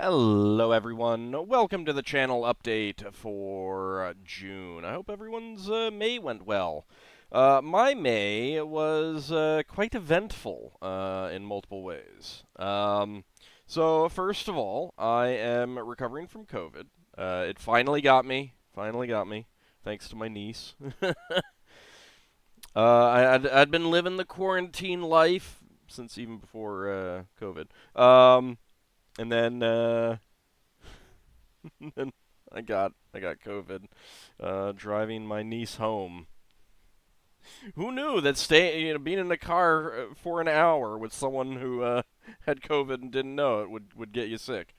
Hello everyone, welcome to the channel update for June. I hope everyone's May went well. My May was quite eventful in multiple ways. So first of all, I am recovering from COVID. It finally got me, thanks to my niece. I'd been living the quarantine life since even before COVID. And then and I got COVID, driving my niece home. Who knew that being in a car for an hour with someone who had COVID and didn't know it would get you sick.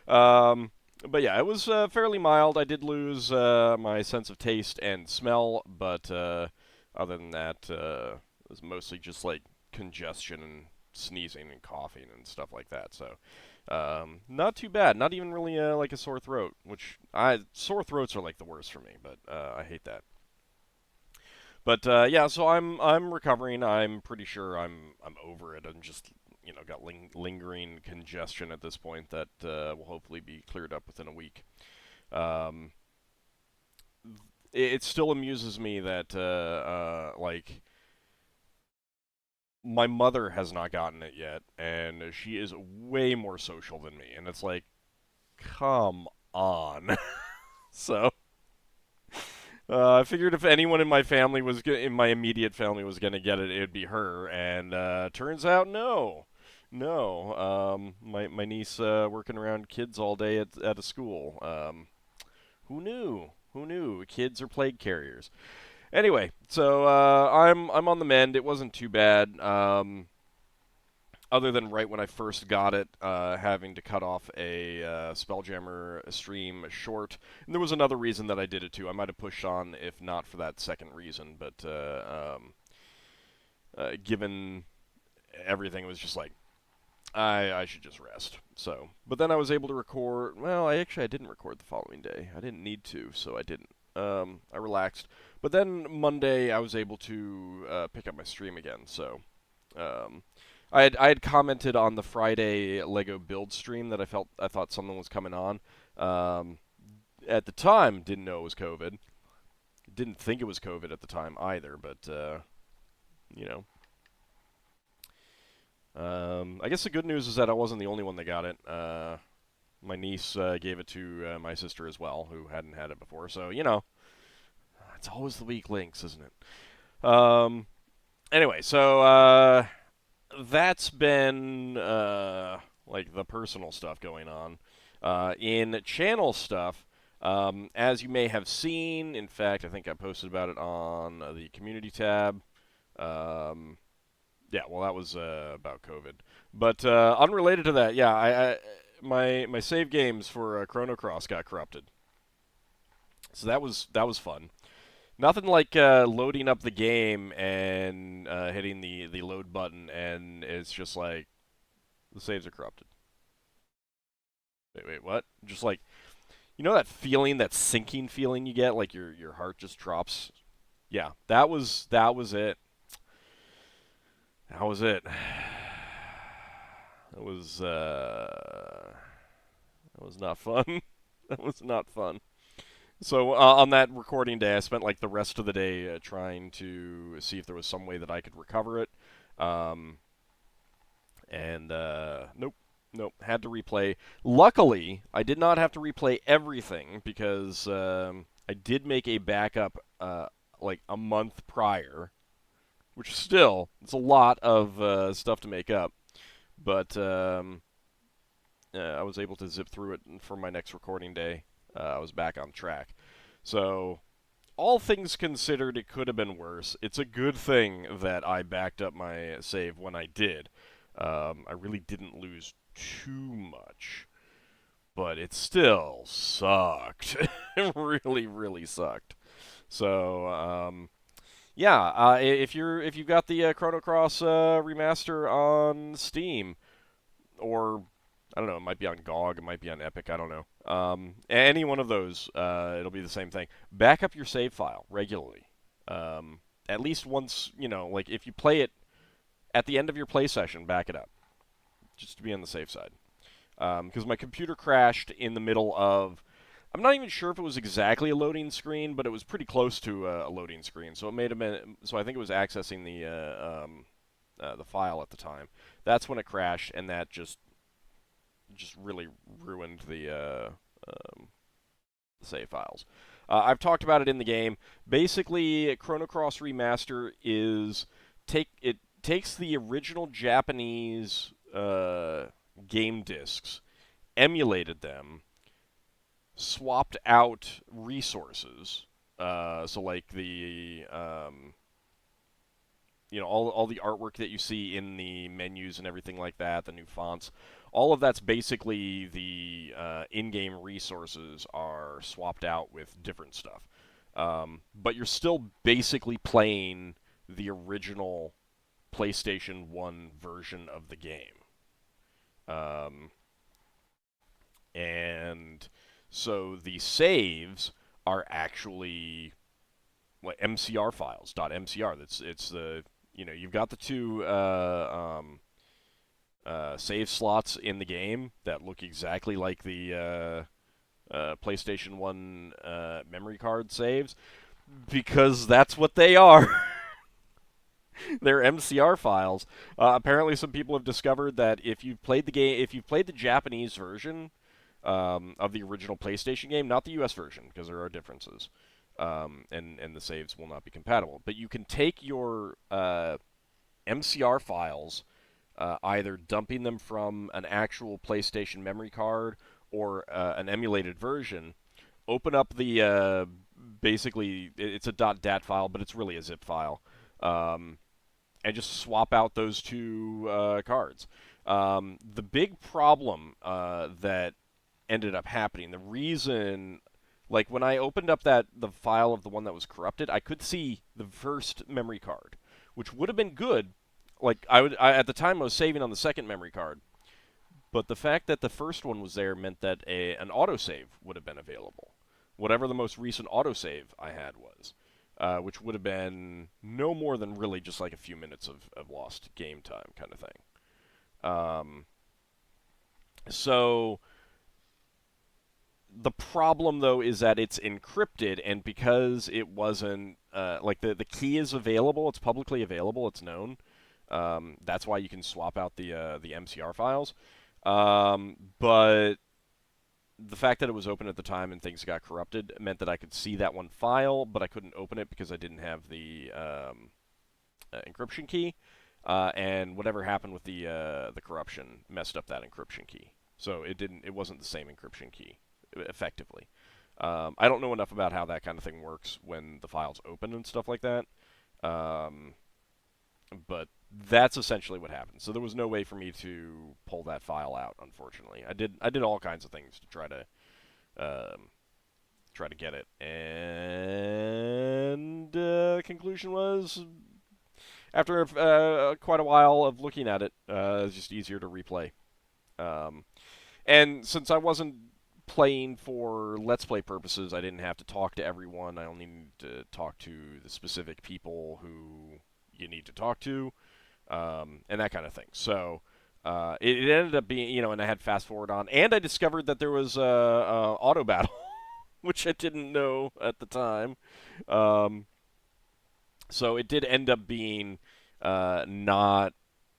Um, but yeah, it was fairly mild. I did lose my sense of taste and smell, but other than that, it was mostly just like congestion and sneezing and coughing and stuff like that. So not too bad. Not even really like a sore throat, which sore throats are like the worst for me, but I hate that. But yeah, so I'm recovering. I'm pretty sure I'm over it. I'm just got lingering congestion at this point that will hopefully be cleared up within a week. Um, it still amuses me that like my mother has not gotten it yet, and she is way more social than me, and it's like, come on. So I figured if anyone in my family in my immediate family was gonna get it, it'd be her. And turns out, no, no. My niece working around kids all day at a school. Who knew? Who knew? Kids are plague carriers. Anyway, so I'm on the mend. It wasn't too bad. Other than right when I first got it, having to cut off a Spelljammer stream short. And there was another reason that I did it too. I might have pushed on if not for that second reason, but given everything, it was just like, I should just rest. So, but then I was able to record. Well, I didn't record the following day. I didn't need to, so I didn't. I relaxed. But then Monday, I was able to pick up my stream again. So, um, I had commented on the Friday Lego build stream that I thought something was coming on. Um, at the time, didn't know it was COVID. Didn't think it was COVID at the time either. But you know, I guess the good news is that I wasn't the only one that got it. My niece gave it to my sister as well, who hadn't had it before. So it's always the weak links, isn't it? Anyway, so that's been like the personal stuff going on. In channel stuff, as you may have seen, in fact, I think I posted about it on the community tab. Um, yeah, well, that was about COVID. But unrelated to that, yeah, my save games for Chrono Cross got corrupted, so that was fun. Nothing like loading up the game and hitting the load button, and it's just like the saves are corrupted. Wait, what? Just like that feeling, that sinking feeling you get, like your heart just drops. Yeah, that was it. That was it. That was that was not fun. That was not fun. So on that recording day, I spent like the rest of the day trying to see if there was some way that I could recover it. Um, and nope, nope, had to replay. Luckily, I did not have to replay everything because I did make a backup like a month prior, which still it's a lot of stuff to make up. But I was able to zip through it for my next recording day. I was back on track. So, all things considered, it could have been worse. It's a good thing that I backed up my save when I did. I really didn't lose too much, but it still sucked. It really, really sucked. So, yeah, if you got the Chrono Cross remaster on Steam, or I don't know, it might be on GOG, it might be on Epic, I don't know. Any one of those, it'll be the same thing. Back up your save file regularly. At least once, like if you play it at the end of your play session, back it up, just to be on the safe side. because my computer crashed in the middle of. I'm not even sure if it was exactly a loading screen, but it was pretty close to a loading screen. So it made a minute. So I think it was accessing the file at the time. That's when it crashed, and that just really ruined the save files. I've talked about it in the game. Basically, Chrono Cross Remaster takes the original Japanese game discs, emulated them, swapped out resources. So like all the artwork that you see in the menus and everything like that, the new fonts, all of that's basically the in-game resources are swapped out with different stuff. But you're still basically playing the original PlayStation 1 version of the game. Um, and so the saves are actually what MCR files .mcr. It's the you've got the two save slots in the game that look exactly like the PlayStation 1 memory card saves, because that's what they are. They're MCR files. Apparently, some people have discovered that if you've played the Japanese version of the original PlayStation game, not the US version, because there are differences, and the saves will not be compatible. But you can take your MCR files, either dumping them from an actual PlayStation memory card or an emulated version, open up the basically it's a .dat file, but it's really a zip file, and just swap out those two cards. The big problem that ended up happening, the reason, like when I opened up the file of the one that was corrupted, I could see the first memory card, which would have been good. Like at the time I was saving on the second memory card, but the fact that the first one was there meant that an autosave would have been available, whatever the most recent autosave I had was, which would have been no more than really just like a few minutes of lost game time kind of thing. So the problem, though, is that it's encrypted, and because it wasn't like the key is available, it's publicly available, it's known. That's why you can swap out the MCR files. But the fact that it was open at the time and things got corrupted meant that I could see that one file, but I couldn't open it because I didn't have the encryption key. And whatever happened with the corruption messed up that encryption key. So it wasn't the same encryption key, effectively. I don't know enough about how that kind of thing works when the file's open and stuff like that. But that's essentially what happened. So there was no way for me to pull that file out, unfortunately. I did all kinds of things to try to get it, and conclusion was, after quite a while of looking at it, it's just easier to replay. And since I wasn't playing for Let's Play purposes, I didn't have to talk to everyone. I only needed to talk to the specific people who you need to talk to, and that kind of thing. So it ended up being, and I had fast forward on, and I discovered that there was auto battle, which I didn't know at the time. So it did end up being not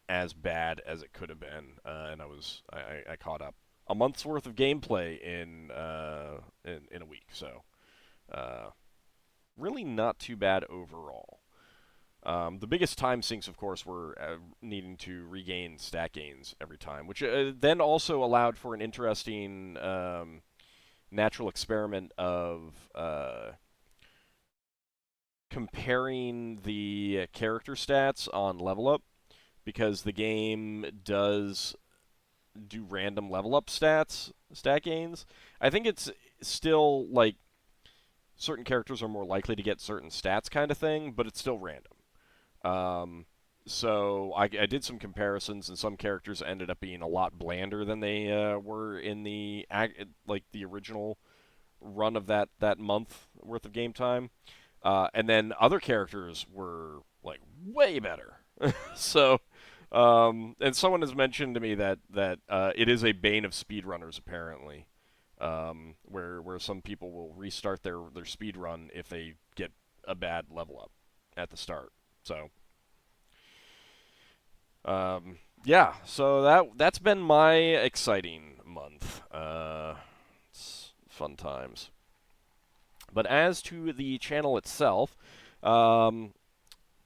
as bad as it could have been, and I caught up a month's worth of gameplay in a week. So really not too bad overall. The biggest time sinks, of course, were needing to regain stat gains every time, which then also allowed for an interesting natural experiment of comparing the character stats on level up, because the game does do random level up stat gains. I think it's still like certain characters are more likely to get certain stats kind of thing, but it's still random. So I did some comparisons, and some characters ended up being a lot blander than they were in the original run of that month worth of game time. And then other characters were like way better. So And someone has mentioned to me that it is a bane of speedrunners apparently, where some people will restart their speed run if they get a bad level up at the start. So, yeah. So that's been my exciting month. It's fun times. But as to the channel itself, um,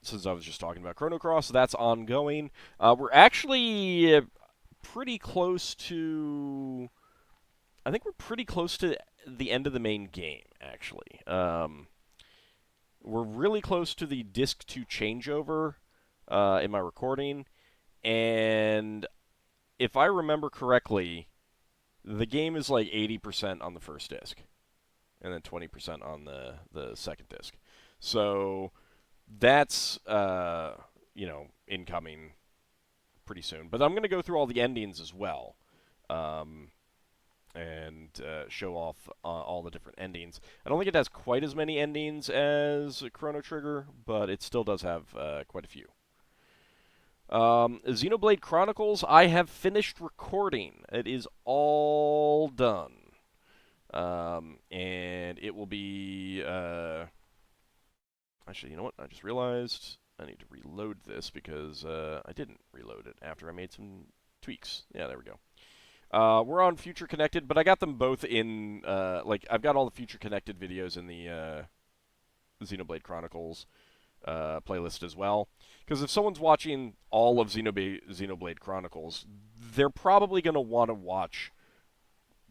since I was just talking about Chrono Cross, that's ongoing. We're actually pretty close to. I think we're pretty close to the end of the main game, actually. We're really close to the disc 2 changeover in my recording, and if I remember correctly, the game is like 80% on the first disc, and then 20% on the second disc. So that's incoming pretty soon. But I'm going to go through all the endings as well, and show off all the different endings. I don't think it has quite as many endings as Chrono Trigger, but it still does have quite a few. Xenoblade Chronicles, I have finished recording. It is all done. And it will be... Actually, you know what? I just realized I need to reload this because I didn't reload it after I made some tweaks. Yeah, there we go. We're on Future Connected, but I got them both in... I've got all the Future Connected videos in the Xenoblade Chronicles playlist as well. Because if someone's watching all of Xenoblade Chronicles, they're probably going to want to watch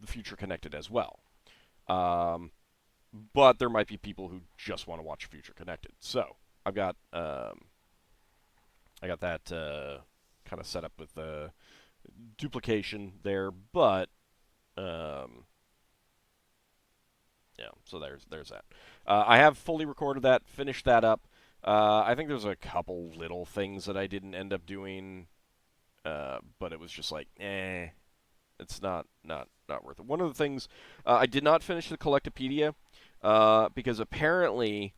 the Future Connected as well. But there might be people who just want to watch Future Connected. So I got that kind of set up with duplication there, but yeah. So there's that. I have fully recorded that, finished that up. I think there's a couple little things that I didn't end up doing, but it was just like, it's not worth it. One of the things I did not finish the Collectopedia because apparently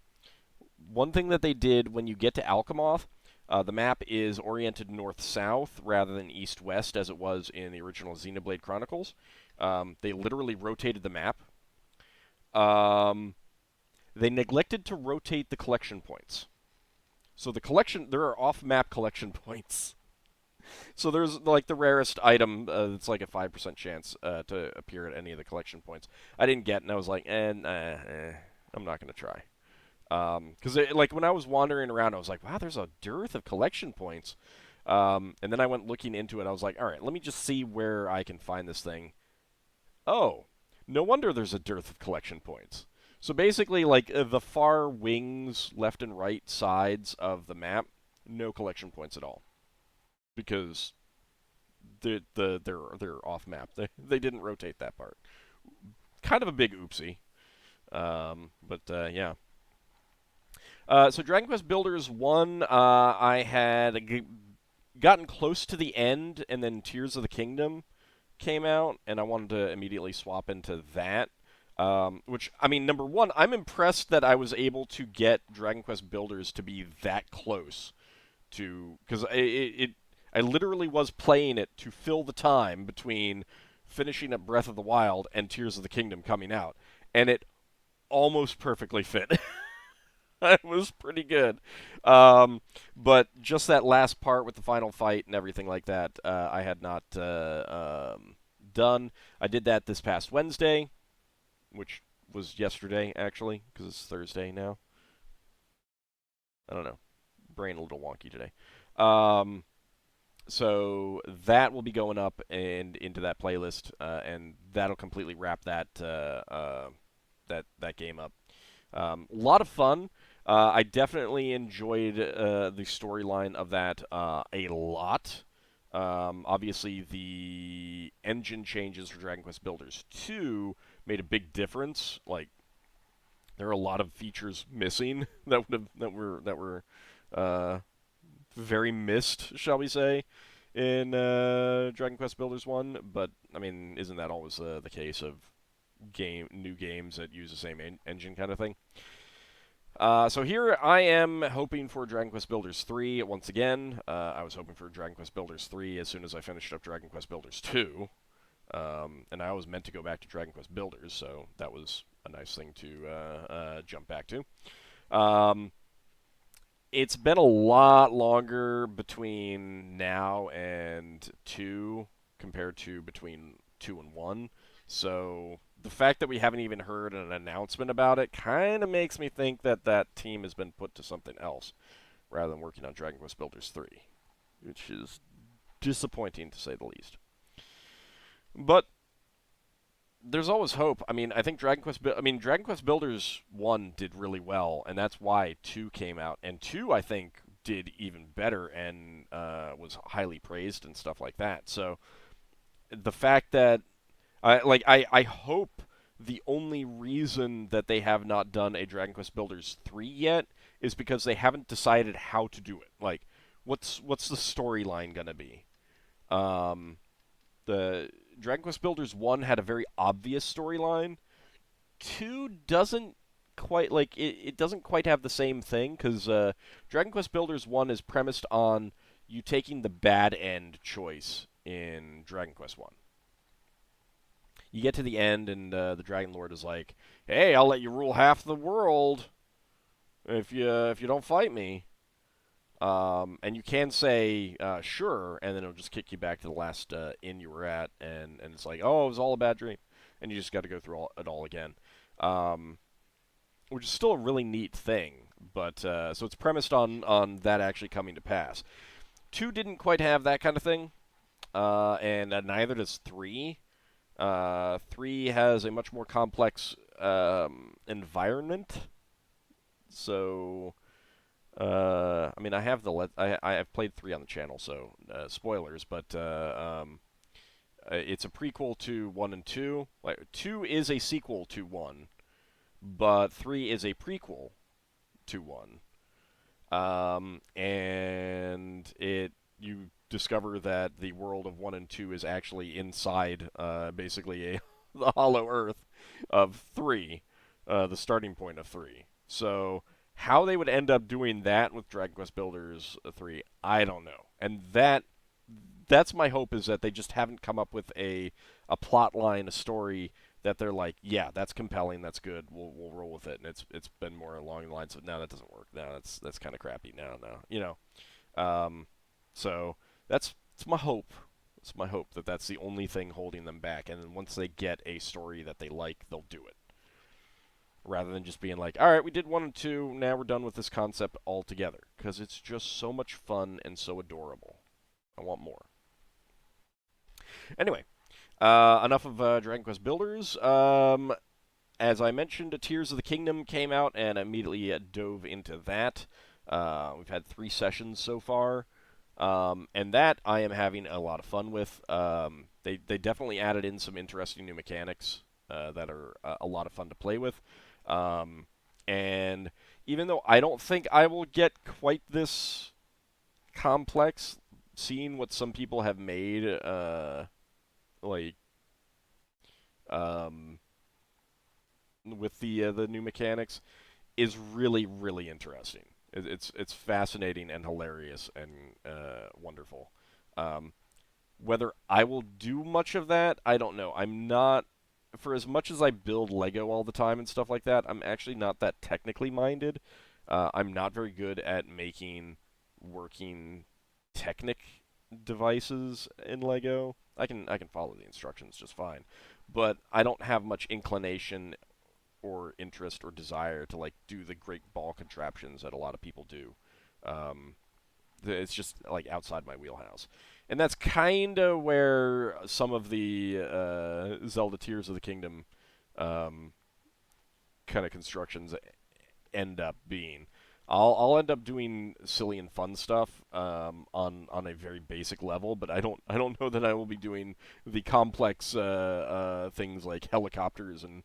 one thing that they did when you get to Alchemoth, the map is oriented north-south rather than east-west as it was in the original Xenoblade Chronicles. They literally rotated the map. They neglected to rotate the collection points. So there are off-map collection points. So there's like the rarest item that's like a 5% chance to appear at any of the collection points. I didn't get, and I was like, I'm not going to try. Because like when I was wandering around, I was like, wow, there's a dearth of collection points. And then I went looking into it. I was like, all right, let me just see where I can find this thing. Oh, no wonder there's a dearth of collection points. So basically, like the far wings, left and right sides of the map, no collection points at all, because they're off map. They didn't rotate that part. Kind of a big oopsie. But yeah. So Dragon Quest Builders 1, I had gotten close to the end, and then Tears of the Kingdom came out, and I wanted to immediately swap into that. Which, I mean, number one, I'm impressed that I was able to get Dragon Quest Builders to be that close to... Because I literally was playing it to fill the time between finishing up Breath of the Wild and Tears of the Kingdom coming out. And it almost perfectly fit. It was pretty good. But just that last part with the final fight and everything like that, I had not done. I did that this past Wednesday, which was yesterday, actually, because it's Thursday now. I don't know. Brain a little wonky today. So that will be going up and into that playlist, and that'll completely wrap that that game up. A lot of fun. I definitely enjoyed the storyline of that a lot. Obviously, the engine changes for Dragon Quest Builders 2 made a big difference. Like, there are a lot of features missing that were very missed, shall we say, in Dragon Quest Builders 1. But I mean, isn't that always the case of new games that use the same engine kind of thing? So here I am hoping for Dragon Quest Builders 3 once again. I was hoping for Dragon Quest Builders 3 as soon as I finished up Dragon Quest Builders 2. And I was meant to go back to Dragon Quest Builders, so that was a nice thing to jump back to. Um, it's been a lot longer between now and 2 compared to between 2 and 1. So the fact that we haven't even heard an announcement about it kind of makes me think that that team has been put to something else rather than working on Dragon Quest Builders 3, which is disappointing to say the least. But there's always hope. I mean, I think Dragon Quest Builders 1 did really well, and that's why 2 came out. And 2, I think, did even better and was highly praised and stuff like that. So the fact that I hope the only reason that they have not done a Dragon Quest Builders 3 yet is because they haven't decided how to do it. Like, what's the storyline gonna be? Um, the Dragon Quest Builders 1 had a very obvious storyline. 2 doesn't quite it doesn't quite have the same thing because Dragon Quest Builders 1 is premised on you taking the bad end choice in Dragon Quest 1. You get to the end and the Dragon Lord is like, "Hey, I'll let you rule half the world if you don't fight me." And you can say, sure, and then it'll just kick you back to the last inn you were at, and it's like, oh, it was all a bad dream. And you just got to go through it all again. Which is still a really neat thing, but, so it's premised on that actually coming to pass. 2 didn't quite have that kind of thing, and neither does 3. 3 has a much more complex environment, so... I mean, I have I've played 3 on the channel, so spoilers. But it's a prequel to 1 and 2. Like 2 is a sequel to 1, but 3 is a prequel to 1. And you discover that the world of 1 and 2 is actually inside, basically the hollow Earth of 3, the starting point of 3. So. How they would end up doing that with Dragon Quest Builders 3, I don't know. And that's my hope, is that they just haven't come up with a plot line, a story that they're like, yeah, that's compelling, that's good, we'll roll with it. And it's been more along the lines of, no, that doesn't work. No, that's kind of crappy. No, you know. So it's my hope. It's my hope that that's the only thing holding them back. And then once they get a story that they like, they'll do it. Rather than just being like, all right, we did 1 and 2, now we're done with this concept altogether. Because it's just so much fun and so adorable. I want more. Anyway, enough of Dragon Quest Builders. As I mentioned, Tears of the Kingdom came out and immediately dove into that. We've had 3 sessions so far. And that I am having a lot of fun with. They definitely added in some interesting new mechanics that are a lot of fun to play with. And even though I don't think I will get quite this complex, seeing what some people have made, like, with the new mechanics, is really, really interesting. It's fascinating and hilarious and wonderful. Whether I will do much of that, I don't know. I'm not, for as much as I build Lego all the time and stuff like that, I'm actually not that technically minded. I'm not very good at making working Technic devices in Lego. I can follow the instructions just fine, but I don't have much inclination or interest or desire to like do the great ball contraptions that a lot of people do. Um, it's just like outside my wheelhouse. And that's kind of where some of the Zelda Tears of the Kingdom kind of constructions end up being. I'll end up doing silly and fun stuff on a very basic level, but I don't know that I will be doing the complex things like helicopters and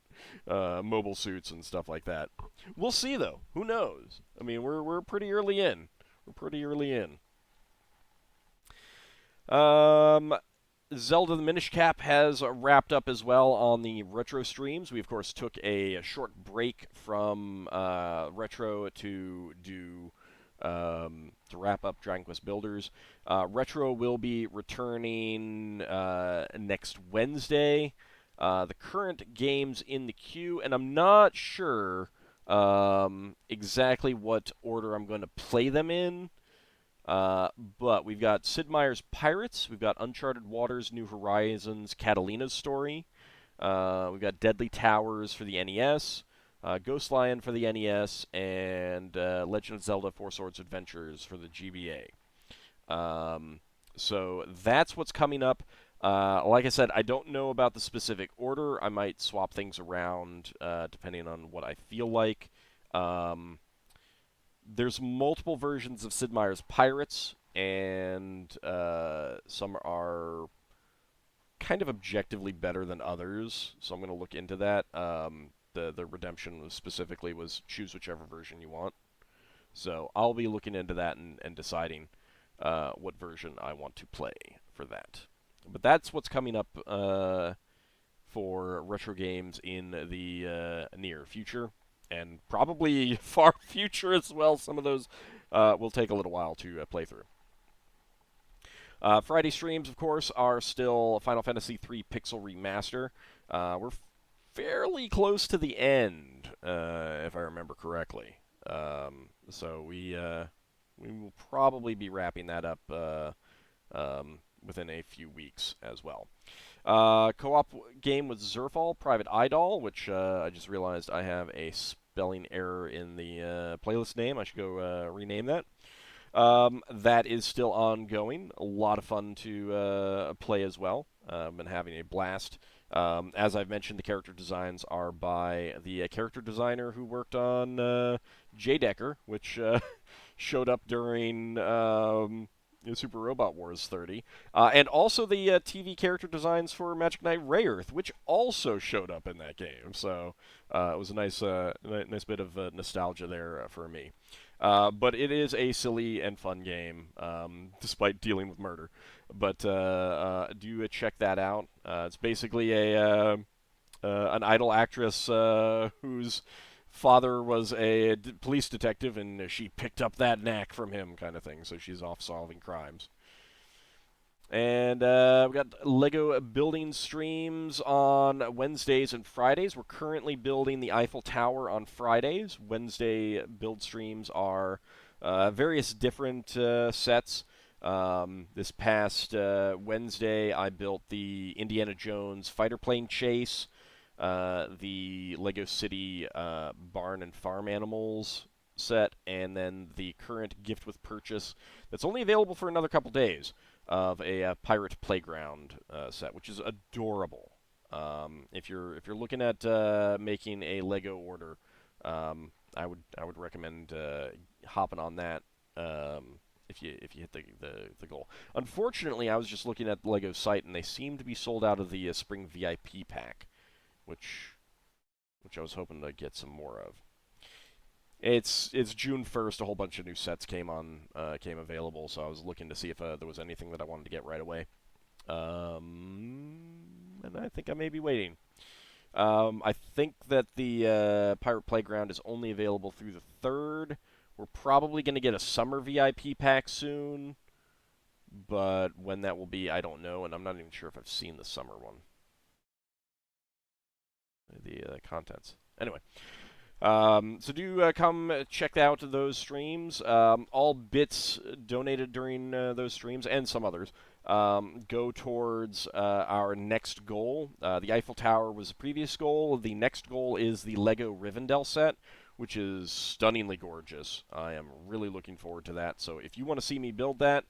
mobile suits and stuff like that. We'll see though. Who knows? I mean, we're pretty early in. We're pretty early in. Um, Zelda the Minish Cap has wrapped up as well on the retro streams. We, of course, took a short break from retro to wrap up Dragon Quest Builders. Retro will be returning next Wednesday. The current games in the queue, and I'm not sure exactly what order I'm going to play them in. But we've got Sid Meier's Pirates, we've got Uncharted Waters, New Horizons, Catalina's Story, we've got Deadly Towers for the NES, Ghost Lion for the NES, and Legend of Zelda Four Swords Adventures for the GBA. So that's what's coming up. Like I said, I don't know about the specific order. I might swap things around depending on what I feel like. There's multiple versions of Sid Meier's Pirates, and some are kind of objectively better than others, so I'm going to look into that. The redemption specifically was choose whichever version you want. So I'll be looking into that and deciding what version I want to play for that. But that's what's coming up for retro games in the near future. And probably far future as well. Some of those will take a little while to play through. Friday streams, of course, are still Final Fantasy III Pixel Remaster. We're fairly close to the end, if I remember correctly. So we will probably be wrapping that up within a few weeks as well. Co-op game with Zerfall, Private Idol, which I just realized I have a spelling error in the playlist name. I should go rename that. That is still ongoing. A lot of fun to play as well. I've been having a blast. As I've mentioned, the character designs are by the character designer who worked on J-Decker, which showed up during Super Robot Wars 30. And also the TV character designs for Magic Knight Rayearth, which also showed up in that game. So it was a nice bit of nostalgia there for me. But it is a silly and fun game, despite dealing with murder. But do check that out. It's basically an idol actress whose father was a police detective, and she picked up that knack from him, kind of thing. So she's off solving crimes. And we got Lego building streams on Wednesdays and Fridays. We're currently building the Eiffel Tower on Fridays. Wednesday build streams are various different sets. This past Wednesday, I built the Indiana Jones fighter plane chase, the Lego City barn and farm animals set, and then the current gift with purchase that's only available for another couple days of a pirate playground set, which is adorable. If you're looking at making a Lego order, I would recommend hopping on that if you hit the goal. Unfortunately, I was just looking at the Lego site, and they seem to be sold out of the Spring VIP pack, which I was hoping to get some more of. It's June 1st. A whole bunch of new sets came available, so I was looking to see if there was anything that I wanted to get right away. And I think I may be waiting. I think that the Pirate Playground is only available through the 3rd. We're probably going to get a summer VIP pack soon, but when that will be, I don't know, and I'm not even sure if I've seen the summer one. The contents. Anyway. So do come check out those streams. All bits donated during those streams, and some others, go towards our next goal. The Eiffel Tower was the previous goal. The next goal is the Lego Rivendell set, which is stunningly gorgeous. I am really looking forward to that. So if you want to see me build that,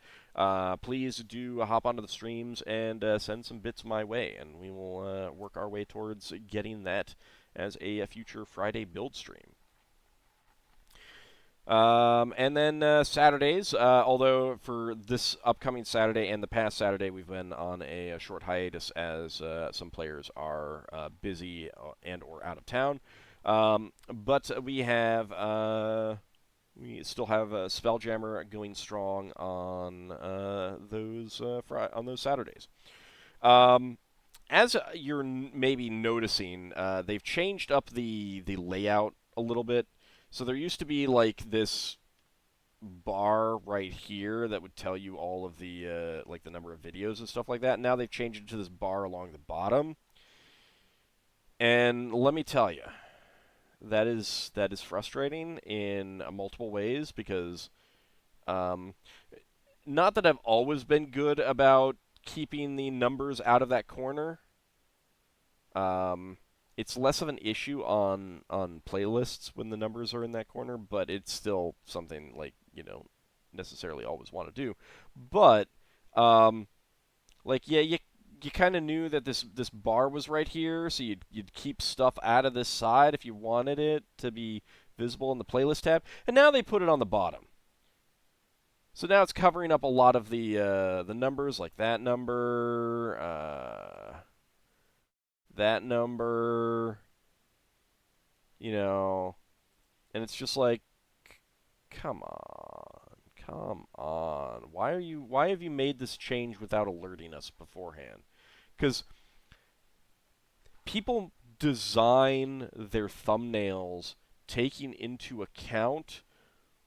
please do hop onto the streams and send some bits my way, and we will work our way towards getting that as a future Friday build stream. And then Saturdays, although for this upcoming Saturday and the past Saturday, we've been on a short hiatus as some players are busy and or out of town. But we still have Spelljammer going strong on those Saturdays. As you're maybe noticing, they've changed up the layout a little bit. So there used to be like this bar right here that would tell you all of the like the number of videos and stuff like that. Now they've changed it to this bar along the bottom. And let me tell you, that is frustrating in multiple ways because um, not that I've always been good about keeping the numbers out of that corner. Um, it's less of an issue on playlists when the numbers are in that corner, but it's still something like necessarily always want to do. But um, like yeah, you kind of knew that this bar was right here, so you'd keep stuff out of this side if you wanted it to be visible in the playlist tab, and now they put it on the bottom. So now it's covering up a lot of the numbers, like that number, you know, and it's just like, come on, come on. Why have you made this change without alerting us beforehand? Because people design their thumbnails taking into account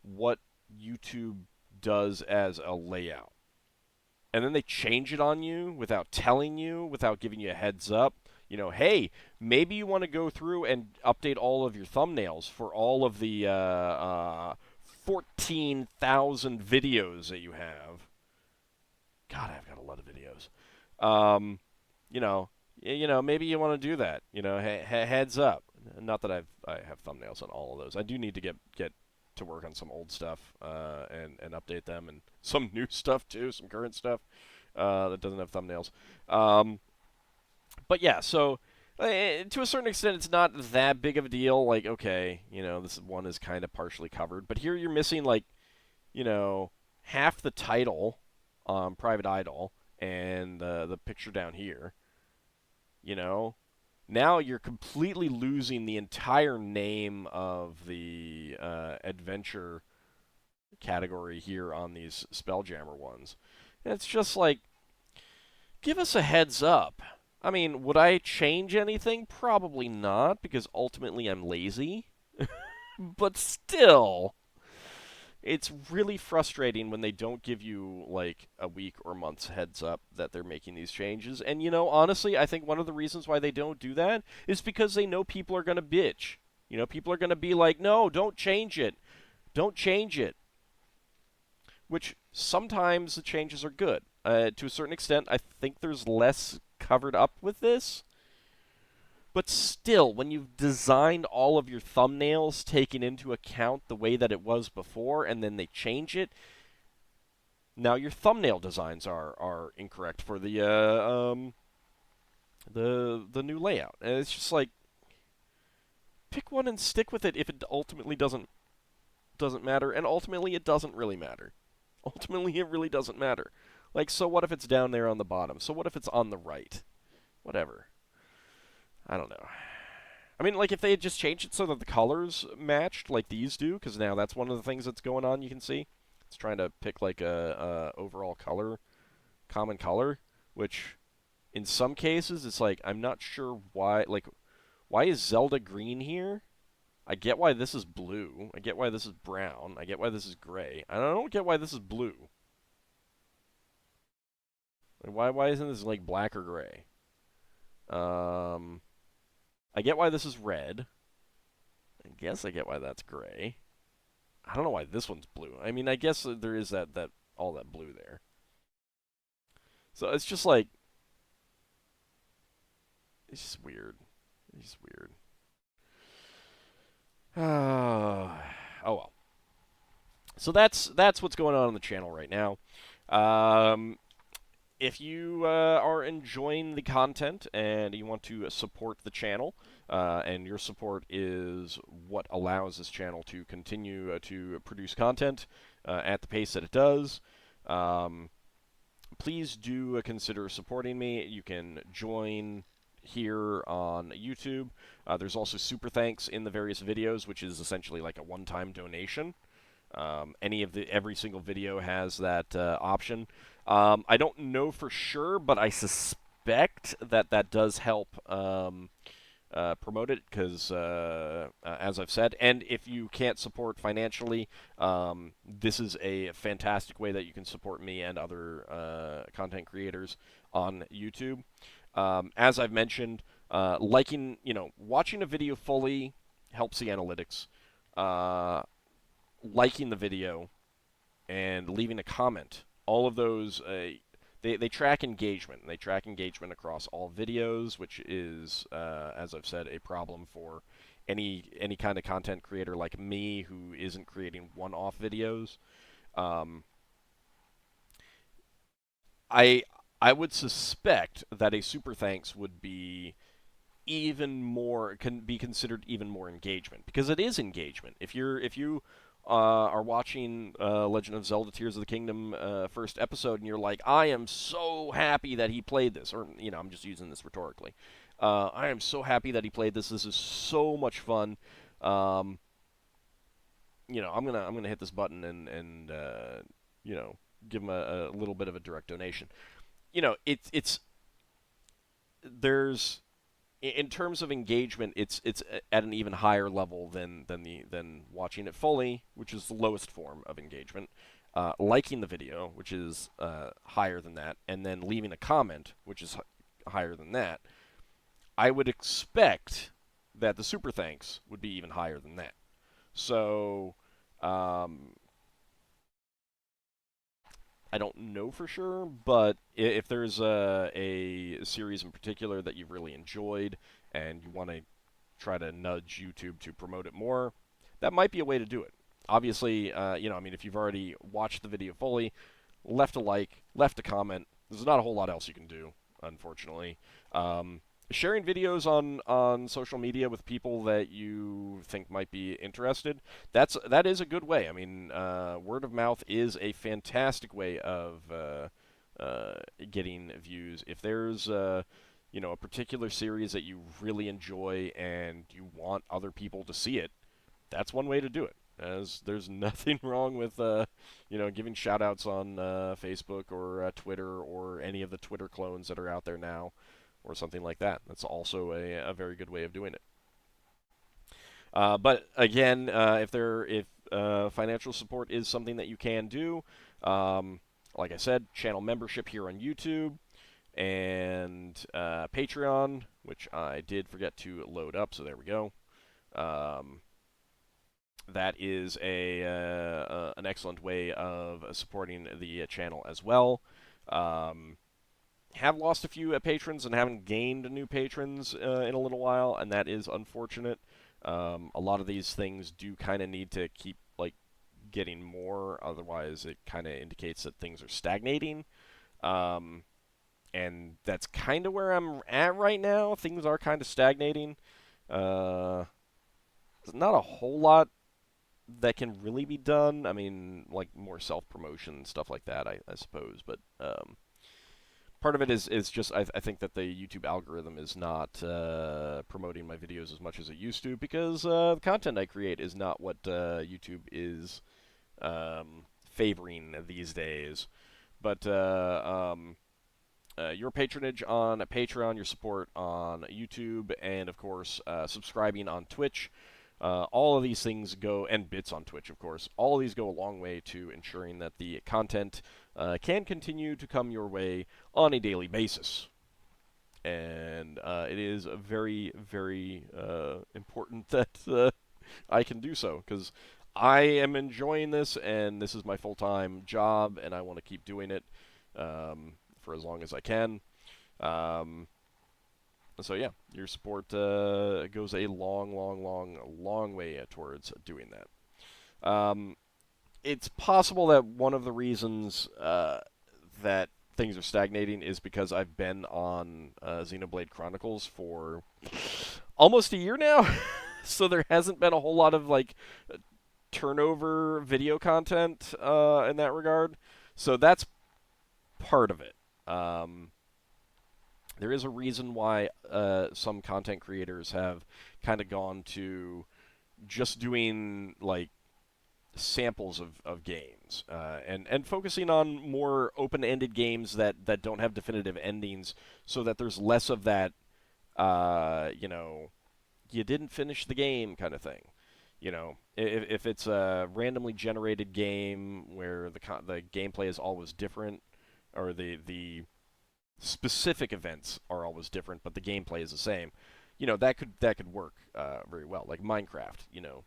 what YouTube does as a layout. And then they change it on you without telling you, without giving you a heads up. Hey, maybe you want to go through and update all of your thumbnails for all of the 14,000 videos that you have. God, I've got a lot of videos. Um, you know, maybe you want to do that. Heads up. Not that I have thumbnails on all of those. I do need to get to work on some old stuff and update them, and some new stuff too, some current stuff that doesn't have thumbnails. But yeah, so to a certain extent, it's not that big of a deal. Like, okay, this one is kind of partially covered, but here you're missing like, half the title, Private Idol, and the picture down here. Now you're completely losing the entire name of the adventure category here on these Spelljammer ones. And it's just like, give us a heads up. I mean, would I change anything? Probably not, because ultimately I'm lazy. But still, it's really frustrating when they don't give you like a week or month's heads up that they're making these changes. And honestly, I think one of the reasons why they don't do that is because they know people are going to bitch. People are going to be like, "No, don't change it. Don't change it." Which sometimes the changes are good. To a certain extent, I think there's less covered up with this. But still, when you've designed all of your thumbnails taking into account the way that it was before, and then they change it, now your thumbnail designs are incorrect for the new layout. And it's just like, pick one and stick with it if it ultimately doesn't matter, and ultimately it doesn't really matter. Ultimately, it really doesn't matter. Like, so what if it's down there on the bottom? So what if it's on the right? Whatever. I don't know. I mean, like, if they had just changed it so that the colors matched like these do, because now that's one of the things that's going on, you can see. It's trying to pick, like, a overall color, common color, which, in some cases, it's like, I'm not sure why, like, why is Zelda green here? I get why this is blue. I get why this is brown. I get why this is gray. I don't get why this is blue. Like, why isn't this, like, black or gray? I get why this is red. I guess I get why that's gray. I don't know why this one's blue. I mean, I guess there is that all that blue there. So it's just like, it's just weird. It's just weird. Oh well. So that's what's going on the channel right now. If you are enjoying the content and you want to support the channel, and your support is what allows this channel to continue to produce content at the pace that it does, please do consider supporting me. You can join here on YouTube. There's also super thanks in the various videos, which is essentially like a one-time donation. Every single video has that option. I don't know for sure, but I suspect suspect that that does help promote it because, as I've said, and if you can't support financially, this is a fantastic way that you can support me and other content creators on YouTube. As I've mentioned, liking, watching a video fully helps the analytics. Uh, Liking the video and leaving a comment, all of those, they track engagement. They track engagement across all videos, which is, as I've said, a problem for any kind of content creator like me who isn't creating one-off videos. Um, I I would suspect that a super thanks would be even more, can be considered even more engagement, because it is engagement. If you are watching Legend of Zelda: Tears of the Kingdom first episode and you're like, I am so happy that he played this, or I'm just using this rhetorically. I am so happy that he played this. This is so much fun. Um, I'm gonna hit this button and you know give him a little bit of a direct donation. It's there's in terms of engagement, it's at an even higher level than watching it fully, which is the lowest form of engagement. Liking the video, which is higher than that, and then leaving a comment, which is higher than that. I would expect that the super thanks would be even higher than that. So, um, I don't know for sure, but if there's a series in particular that you've really enjoyed and you want to try to nudge YouTube to promote it more, that might be a way to do it. Obviously, if you've already watched the video fully, left a like, left a comment, there's not a whole lot else you can do, unfortunately. Um, Sharing videos on social media with people that you think might be interested, that is a good way. I mean, word of mouth is a fantastic way of getting views. If there's a particular series that you really enjoy and you want other people to see it, that's one way to do it. As there's nothing wrong with giving shout outs on Facebook or Twitter or any of the Twitter clones that are out there now, or something like that. That's also a very good way of doing it. But again, if financial support is something that you can do, like I said, channel membership here on YouTube and Patreon, which I did forget to load up, so there we go. Um, that is an excellent way of supporting the channel as well. Have lost a few patrons and haven't gained new patrons in a little while, and that is unfortunate. A lot of these things do kind of need to keep getting more, otherwise it kind of indicates that things are stagnating. And that's kind of where I'm at right now. Things are kind of stagnating. There's not a whole lot that can really be done. I mean, like more self-promotion and stuff like that, I suppose. But part of it is just I think that the YouTube algorithm is not promoting my videos as much as it used to, because the content I create is not what YouTube is favoring these days. But your patronage on Patreon, your support on YouTube, and of course subscribing on Twitch. All of these things go, and bits on Twitch, of course. All of these go a long way to ensuring that the content can continue to come your way on a daily basis. And it is very, very important that I can do so, because I am enjoying this, and this is my full-time job, and I want to keep doing it for as long as I can. So yeah, your support goes a long, long, long, long way towards doing that. It's possible that one of the reasons that things are stagnating is because I've been on Xenoblade Chronicles for almost a year now, so there hasn't been a whole lot of turnover video content in that regard. So that's part of it. There is a reason why some content creators have kind of gone to just doing samples of games, and focusing on more open-ended games that don't have definitive endings, so that there's less of that, you know, you didn't finish the game kind of thing. You know, if it's a randomly generated game where the gameplay is always different, or the specific events are always different, but the gameplay is the same, you know, that could work very well. Like Minecraft, you know,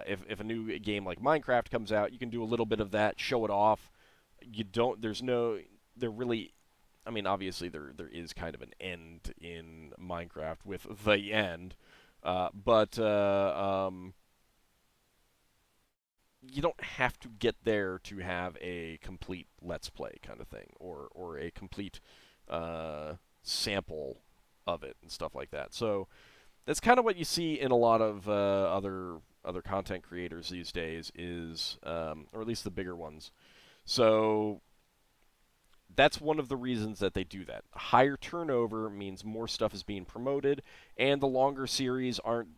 if a new game like Minecraft comes out, you can do a little bit of that, show it off. You don't. There's no. There really. I mean, obviously there is kind of an end in Minecraft with the end, but you don't have to get there to have a complete Let's Play kind of thing, or a complete sample of it and stuff like that. So that's kind of what you see in a lot of other content creators these days, is or at least the bigger ones. So that's one of the reasons that they do that. Higher turnover means more stuff is being promoted, and the longer series aren't.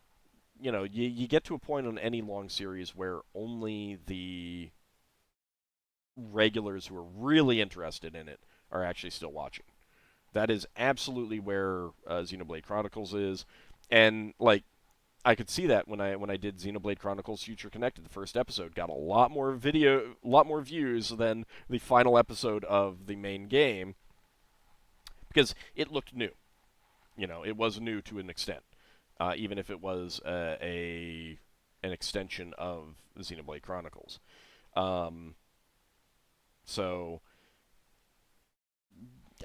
You know, you get to a point on any long series where only the regulars who are really interested in it are actually still watching. That is absolutely where Xenoblade Chronicles is, and like I could see that when I did Xenoblade Chronicles Future Connected. The first episode got a lot more views than the final episode of the main game, because it looked new. You know, it was new to an extent, even if it was an extension of Xenoblade Chronicles. Um, so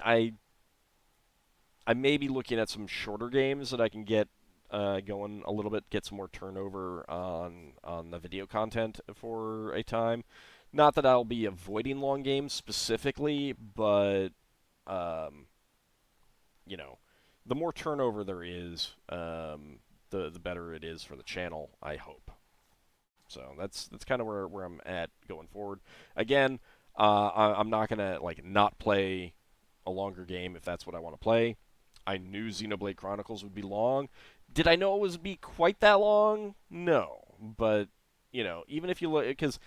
I I may be looking at some shorter games that I can get going a little bit, get some more turnover on the video content for a time. Not that I'll be avoiding long games specifically, but um, you know, the more turnover there is, the better it is for the channel, I hope. So that's kind of where I'm at going forward. Again, I'm not gonna like not play a longer game if that's what I want to play. I knew Xenoblade Chronicles would be long. Did I know it would be quite that long? No, but you know, even if you look, because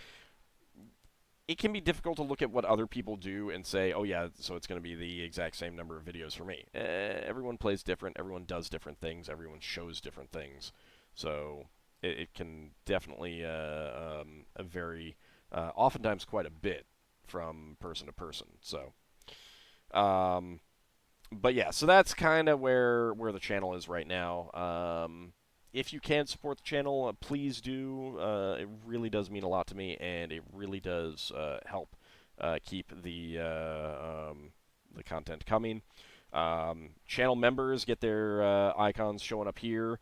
it can be difficult to look at what other people do and say, oh yeah, so it's going to be the exact same number of videos for me. Everyone plays different. Everyone does different things. Everyone shows different things. So it can definitely vary, oftentimes quite a bit from person to person. So, um, but yeah, so that's kind of where the channel is right now. If you can support the channel, please do. It really does mean a lot to me, and it really does help keep the content coming. Channel members get their icons showing up here.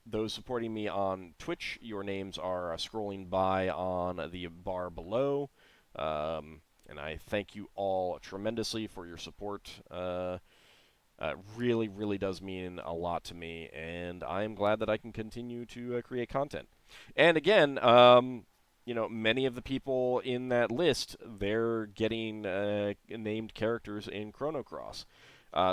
Those supporting me on Twitch, your names are scrolling by on the bar below. And I thank you all tremendously for your support. Really, really does mean a lot to me, and I am glad that I can continue to create content. And again, you know, many of the people in that list, they're getting named characters in Chrono Cross.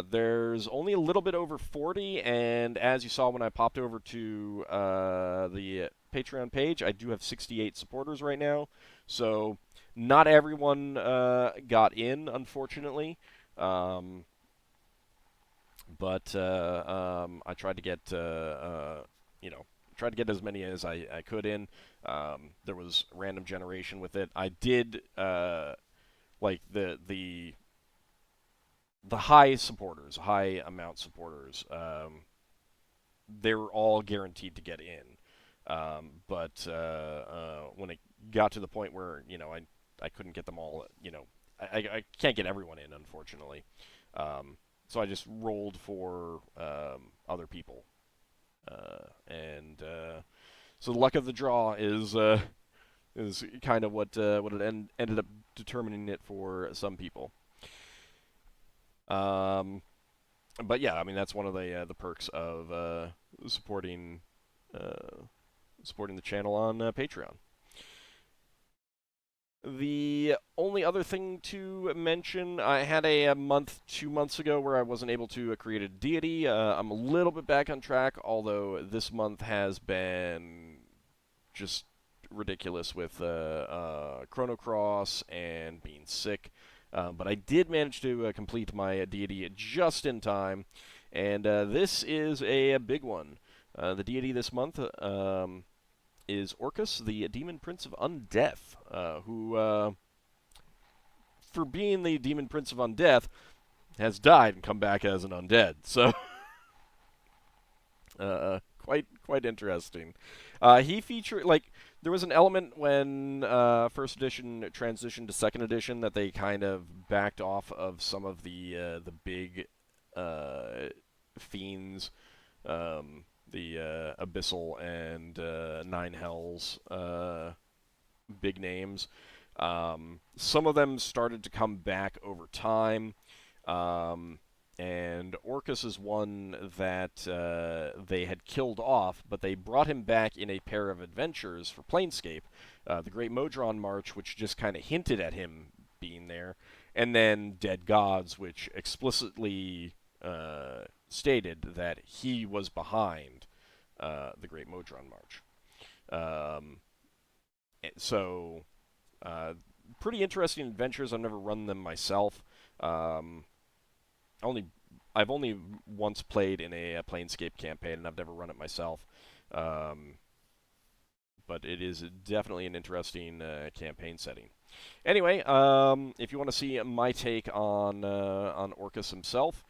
There's only a little bit over 40, and as you saw when I popped over to the Patreon page, I do have 68 supporters right now. So not everyone got in, unfortunately. But I tried to get you know, tried to get as many as I could in. There was random generation with it. I did like the high supporters, high amount supporters. They were all guaranteed to get in. But when it got to the point where, you know, I couldn't get them all, you know, I can't get everyone in, unfortunately. So I just rolled for other people, and so the luck of the draw is kind of what it ended up determining it for some people. Um, but yeah, I mean that's one of the perks of supporting supporting the channel on Patreon. The only other thing to mention, I had a month, 2 months ago, where I wasn't able to create a deity. I'm a little bit back on track, although this month has been just ridiculous with Chrono Cross and being sick. But I did manage to complete my deity just in time, and this is a big one. The deity this month is Orcus, the Demon Prince of Undeath, who, for being the Demon Prince of Undeath, has died and come back as an undead. So, quite interesting. He featured, like, there was an element when first edition transitioned to second edition that they kind of backed off of some of the big fiends, the Abyssal and Nine Hells big names. Some of them started to come back over time. And Orcus is one that they had killed off, but they brought him back in a pair of adventures for Planescape, the Great Modron March, which just kind of hinted at him being there, and then Dead Gods, which explicitly stated that he was behind the Great Modron March. So, pretty interesting adventures. I've never run them myself. I've only once played in a Planescape campaign, and I've never run it myself. But it is definitely an interesting campaign setting. Anyway, if you want to see my take on Orcus himself,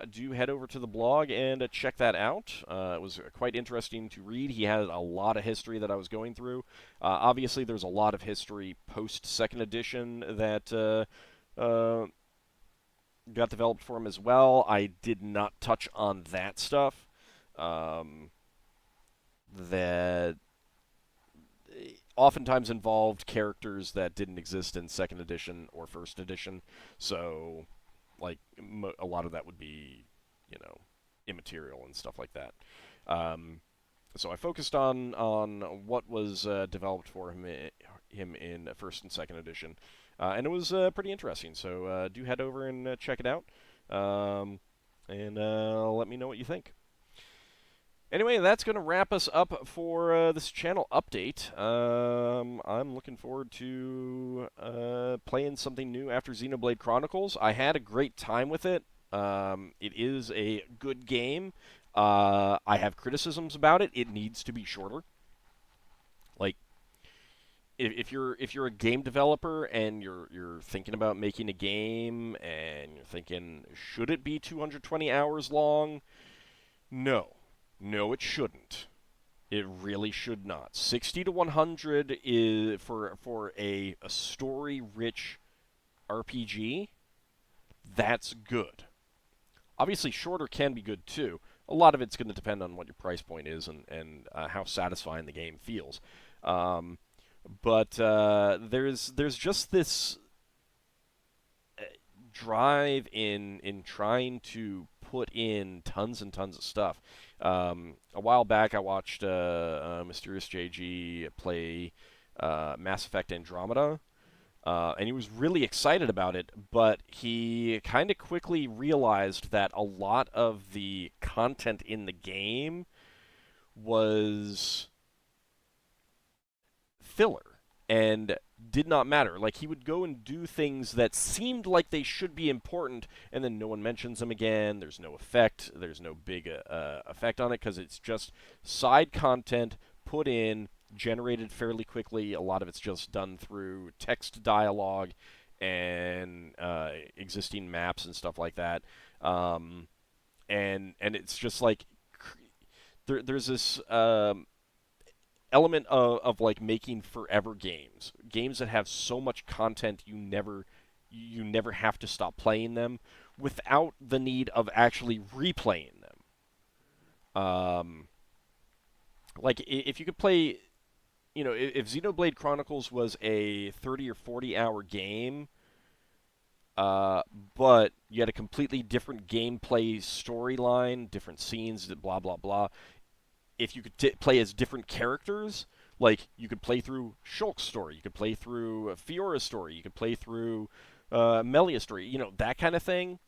do head over to the blog and check that out. It was quite interesting to read. He had a lot of history that I was going through. Obviously, there's a lot of history post-second edition that got developed for him as well. I did not touch on that stuff. That oftentimes involved characters that didn't exist in second edition or first edition. So, like, a lot of that would be, immaterial and stuff like that. So I focused on what was developed for him in first and second edition. And it was pretty interesting, so do head over and check it out, and let me know what you think. Anyway, that's going to wrap us up for this channel update. I'm looking forward to playing something new after Xenoblade Chronicles. I had a great time with it. It is a good game. I have criticisms about it. It needs to be shorter. Like, if you're a game developer and you're thinking about making a game and you're thinking, should it be 220 hours long? No, it shouldn't. It really should not. 60 to 100 is for a story-rich RPG. That's good. Obviously, shorter can be good too. A lot of it's going to depend on what your price point is and how satisfying the game feels. But there's just this drive in trying to put in tons and tons of stuff. A while back, I watched Mysterious JG play Mass Effect Andromeda, and he was really excited about it, but he kind of quickly realized that a lot of the content in the game was filler and did not matter. Like, he would go and do things that seemed like they should be important, and then no one mentions them again. There's no effect. There's no big effect on it because it's just side content put in, generated fairly quickly. A lot of it's just done through text dialogue and existing maps and stuff like that. And it's just like there's this element of like making forever games that have so much content you never have to stop playing them without the need of actually replaying them. Like, if you could play, if Xenoblade Chronicles was a 30 or 40 hour game, but you had a completely different gameplay storyline, different scenes, blah blah blah. If you could play as different characters, like, you could play through Shulk's story, you could play through Fiora's story, you could play through Melia's story, that kind of thing.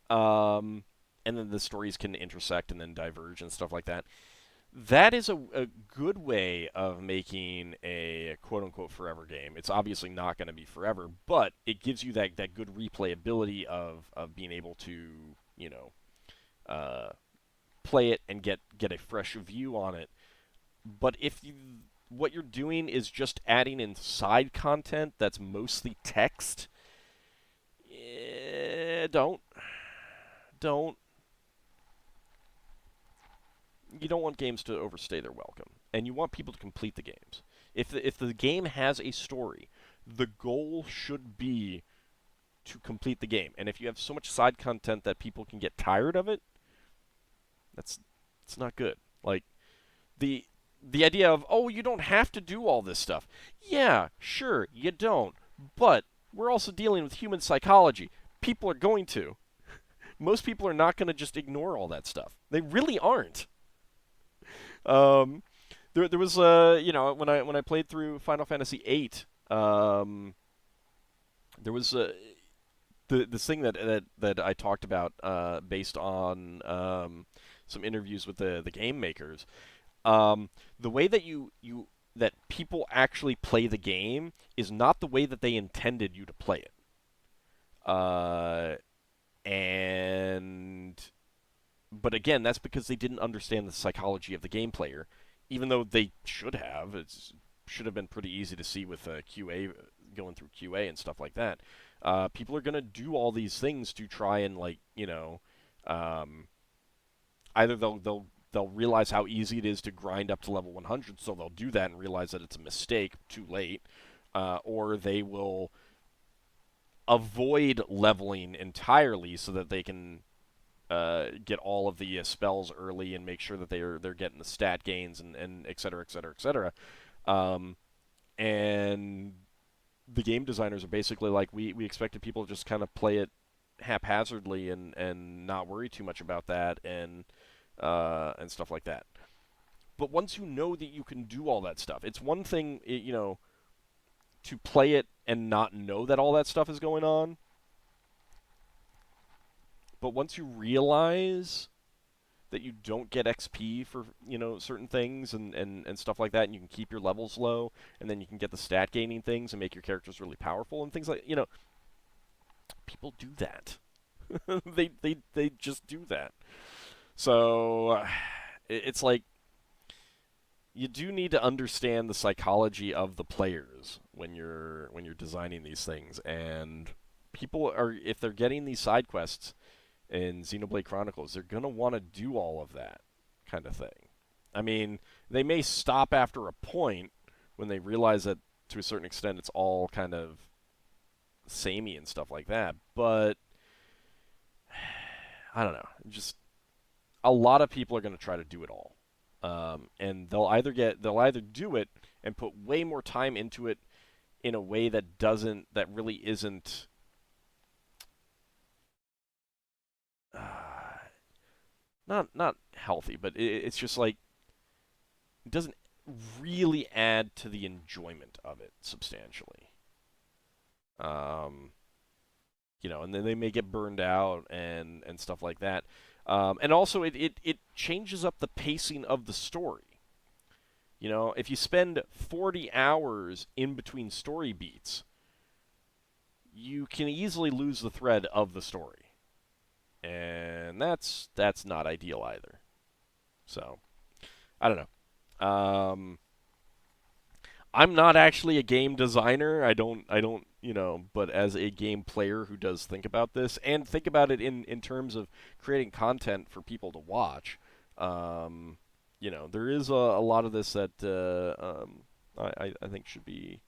And then the stories can intersect and then diverge and stuff like that. that is a good way of making a quote-unquote forever game. It's obviously not going to be forever, but it gives you that good replayability of being able to, you know, uh, play it and get a fresh view on it. But if you what you're doing is just adding in side content that's mostly text, don't you don't want games to overstay their welcome, and you want people to complete the games. If the game has a story, the goal should be to complete the game. And if you have so much side content that people can get tired of it, that's it's not good. Like the the idea of, oh, you don't have to do all this stuff. Yeah, sure, you don't. But we're also dealing with human psychology. People are going to. Most people are not going to just ignore all that stuff. They really aren't. Um, there was you know, when I played through Final Fantasy VIII, there was this thing that I talked about based on some interviews with the game makers. The way that that people actually play the game is not the way that they intended you to play it. And but again, that's because they didn't understand the psychology of the game player, even though they should have. It should have been pretty easy to see with QA going through QA and stuff like that. People are gonna do all these things to try and like um, either they'll realize how easy it is to grind up to level 100, so they'll do that and realize that it's a mistake too late, or they will avoid leveling entirely so that they can get all of the spells early and make sure that they're getting the stat gains and et cetera, et cetera, et cetera. And the game designers are basically like, we expected people to just kind of play it haphazardly and not worry too much about that and stuff like that. But once you know that you can do all that stuff, it's one thing, you know, to play it and not know that all that stuff is going on. But once you realize that you don't get XP for, you know, certain things and stuff like that, and you can keep your levels low, and then you can get the stat gaining things and make your characters really powerful and things like, you know, people do that. they just do that. So it's like you do need to understand the psychology of the players when you're designing these things. And people are, if they're getting these side quests in Xenoblade Chronicles, they're gonna want to do all of that kind of thing. I mean, they may stop after a point when they realize that to a certain extent it's all kind of samey and stuff like that. But I don't know. Just a lot of people are going to try to do it all, and they'll either do it and put way more time into it in a way that really isn't uh, not healthy, but it's just like it doesn't really add to the enjoyment of it substantially. Um, you know, and then they may get burned out and stuff like that. And also, it changes up the pacing of the story. You know, if you spend 40 hours in between story beats, you can easily lose the thread of the story, and that's not ideal either. So I don't know. I'm not actually a game designer. I don't, you know, but as a game player who does think about this and think about it in terms of creating content for people to watch, um, you know, there is a lot of this that I think should be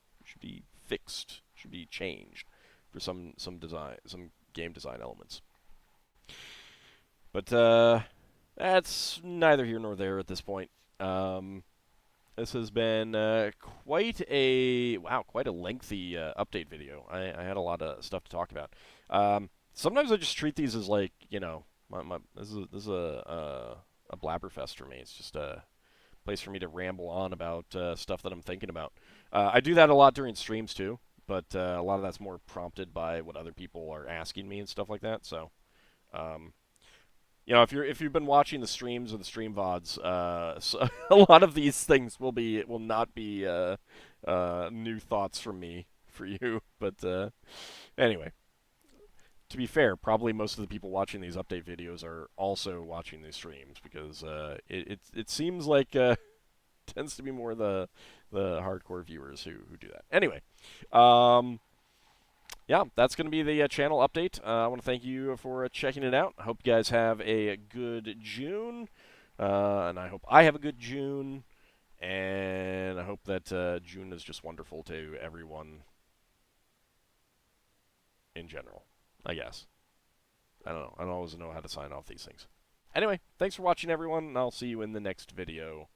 fixed, should be changed for some game design elements. But that's neither here nor there at this point. Um, this has been quite a lengthy update video. I had a lot of stuff to talk about. Sometimes I just treat these as like, you know, this is a blabberfest for me. It's just a place for me to ramble on about stuff that I'm thinking about. I do that a lot during streams too, but a lot of that's more prompted by what other people are asking me and stuff like that. So, um, you know, if you've been watching the streams or the stream VODs, so a lot of these things will not be new thoughts from me for you. But anyway, to be fair, probably most of the people watching these update videos are also watching these streams because it seems like tends to be more the hardcore viewers who do that. Anyway, yeah, that's going to be the channel update. I want to thank you for checking it out. I hope you guys have a good June, and I hope I have a good June, and I hope that June is just wonderful to everyone in general, I guess. I don't know. I don't always know how to sign off these things. Anyway, thanks for watching, everyone, and I'll see you in the next video.